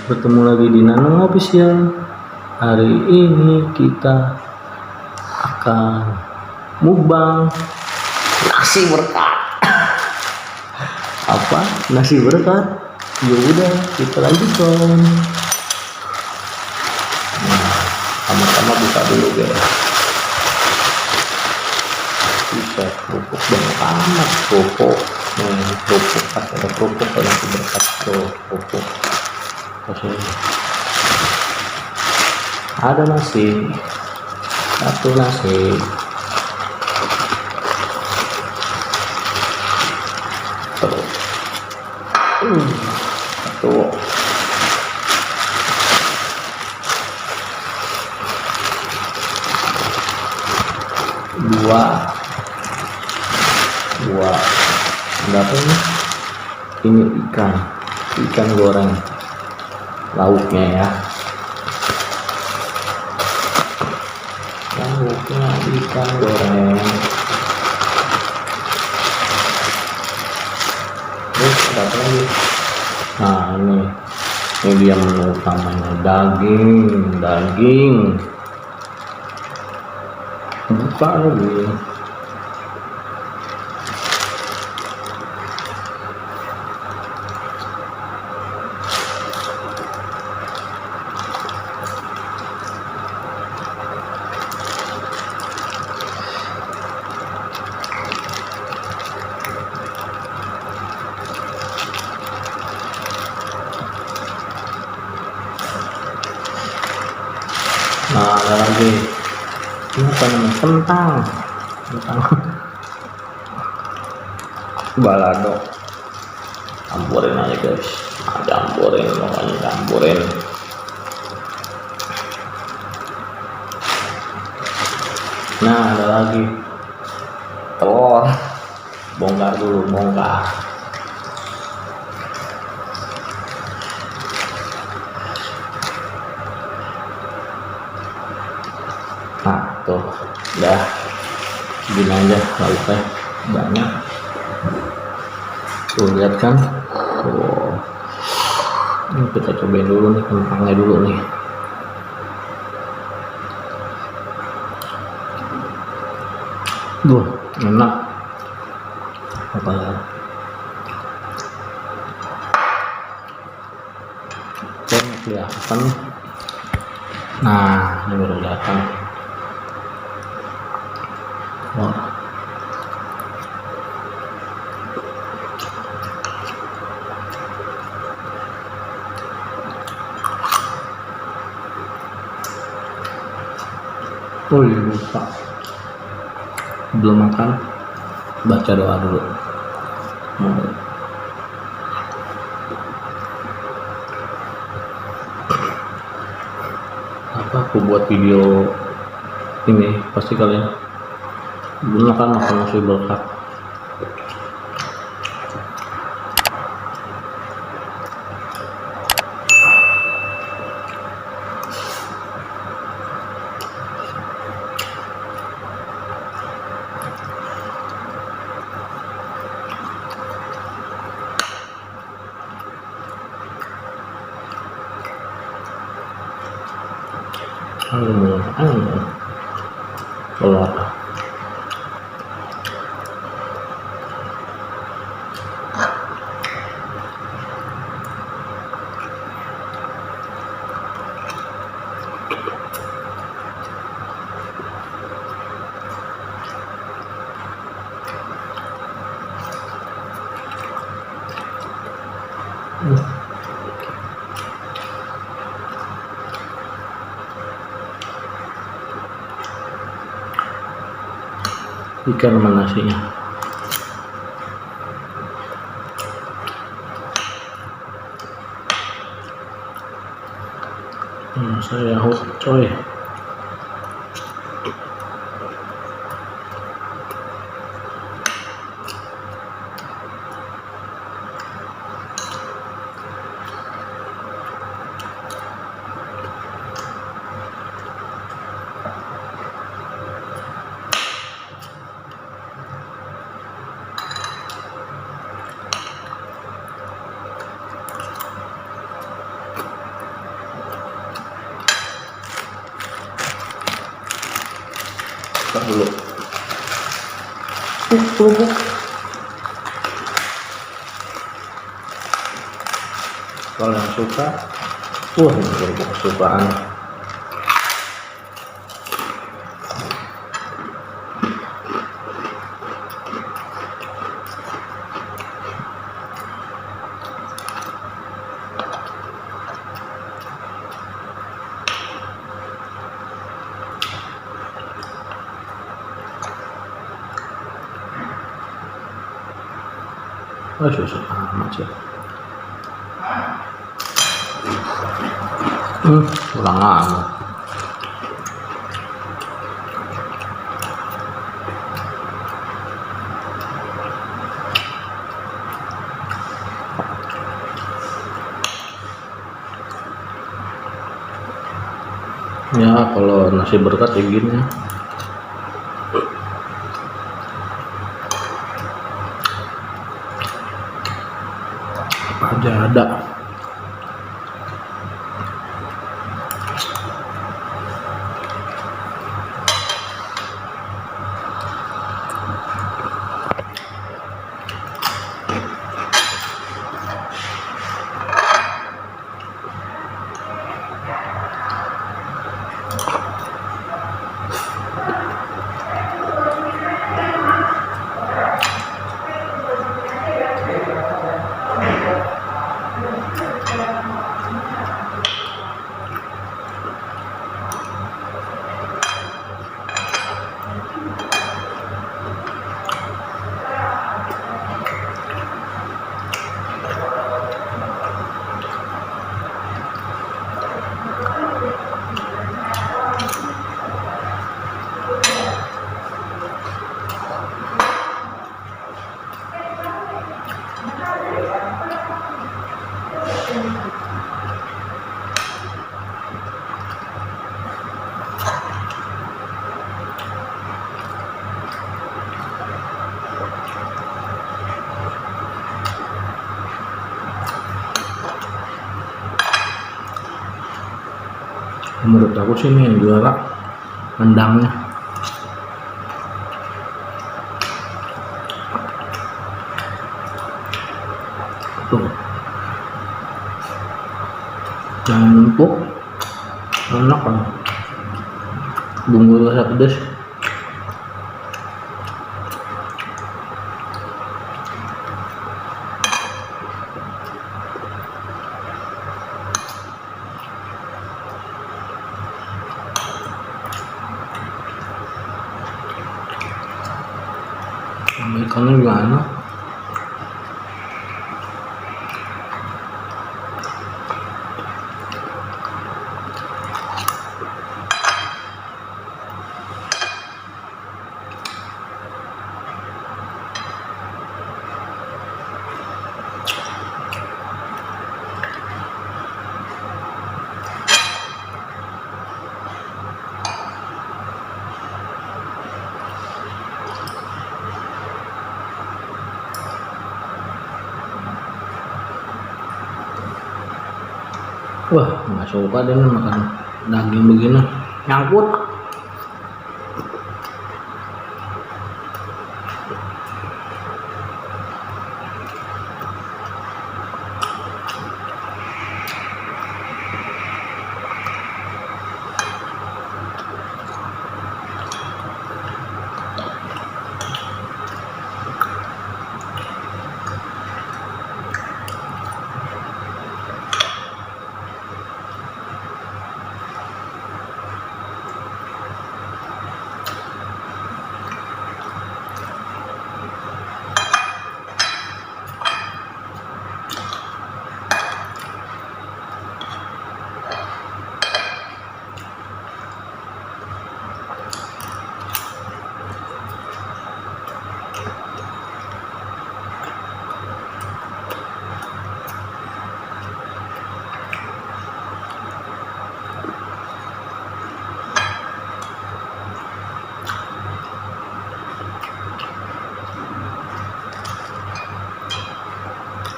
bertemu lagi di Nanang Official. Hari ini kita akan mukbang nasi berkat. Apa? Nasi berkat? Ya udah, kita lanjutkan. Nah, sama-sama buka dulu guys. Bisa kerupuk banget amat kerupuk. Kerupuk pas ada kerupuk ada nasi berkat tuh kerupuk. Ada nasi, satu nasi, terus satu, dua, ada apa ini ikan goreng lauknya ya. Lauknya ikan goreng. Terus ada apa lagi? Nah ini dia menu utamanya, daging. Buka lagi. Nah ada lagi ini apa namanya, kentang balado, campurin aja guys, campurin. Nah ada lagi telur, bongkar. Nah tuh udah gini aja lauknya banyak tuh, lihat kan. Ini kita cobain dulu nih kentangnya dulu nih. Enak apa ya, kelihatan. Nah ini baru kelihatan. Wah, lupa belum makan, baca doa dulu. Apa aku buat video ini pasti kalian belum makan nasi berkat. Telur. Ikan sama nasinya. Saya hot coy. buka dulu. Kerupuk. Kalau yang suka, ini kerupuk kesukaan. Susah amat sih. Kurang amat. Ya kalau nasi berkat kayak gini. Apa aja ada. Menurut aku sih ini yang juara rendangnya. Tuh, yang empuk, enak kan, bumbu rasa pedas. Ikannya gimana? Wah, nggak suka deh makan daging begini, nyangkut.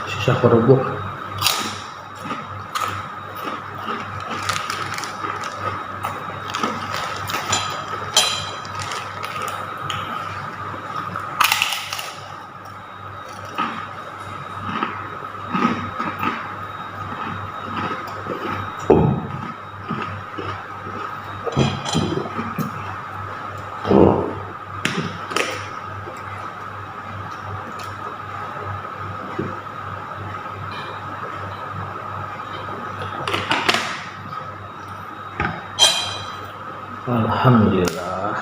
Sisa kerupuk. Alhamdulillah.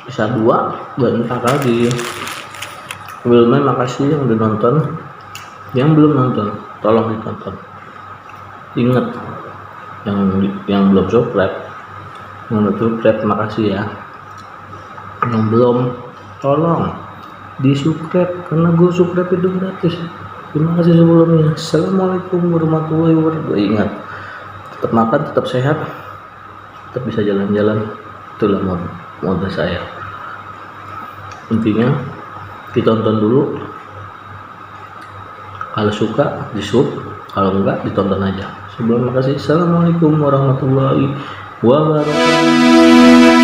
Bisa 2 dan 4 lagi. Sebelumnya makasih yang udah nonton, yang belum nonton tolong ditonton. Ingat yang belum subscribe, makasih ya. Yang belum, tolong di subscribe karena gue subscribe itu gratis. Terima kasih sebelumnya. Assalamualaikum warahmatullahi wabarakatuh. Ingat, tetap makan, tetap sehat, tetap bisa jalan-jalan. Itulah mode saya. Intinya ditonton dulu, kalau suka di sub, kalau enggak ditonton aja. Sebelum makasih. Assalamualaikum warahmatullahi wabarakatuh.